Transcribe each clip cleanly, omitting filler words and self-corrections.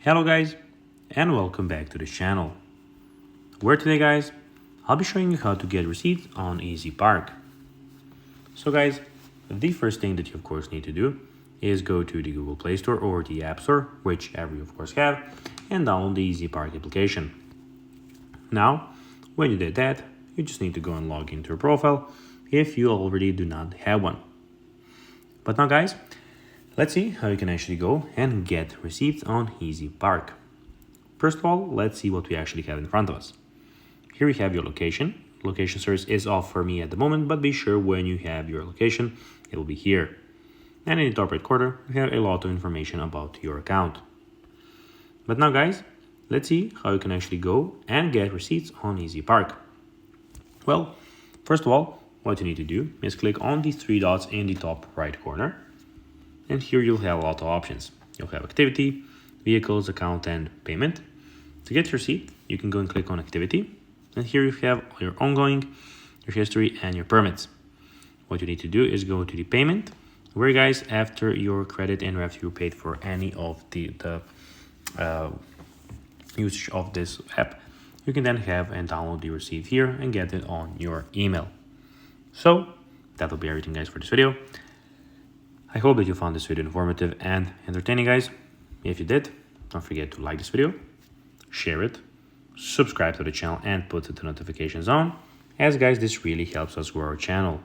Hello guys, and welcome back to the channel, where today guys, I'll be showing you how to get receipts on EasyPark. So guys, the first thing that you of course need to do is go to the Google Play Store or the App Store, whichever you of course have, and download the EasyPark application. Now, when you did that, you just need to go and log into your profile if you already do not have one. But now guys, let's see how you can actually go and get receipts on EasyPark. First of all, let's see what we actually have in front of us. Here we have your location. Location search is off for me at the moment, but be sure when you have your location, it will be here. And in the top right corner, we have a lot of information about your account. But now guys, let's see how you can actually go and get receipts on EasyPark. Well, first of all, what you need to do is click on the three dots in the top right corner. And here you'll have a lot of options. You'll have activity, vehicles, account, and payment. To get your receipt, you can go and click on activity. And here you have your ongoing, your history, and your permits. What you need to do is go to the payment, where guys, after your credit and after you paid for any of the usage of this app, you can then have and download the receipt here and get it on your email. So that will be everything guys for this video. I hope that you found this video informative and entertaining guys. If you did, don't forget to like this video, share it, subscribe to the channel, and put the notifications on, as guys, this really helps us grow our channel.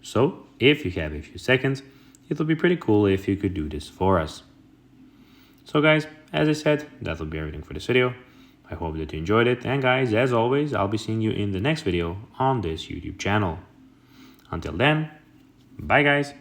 So if you have a few seconds, it will be pretty cool if you could do this for us. So guys, as I said, that will be everything for this video. I hope that you enjoyed it, and guys, as always, I'll be seeing you in the next video on this YouTube channel. Until then, bye guys.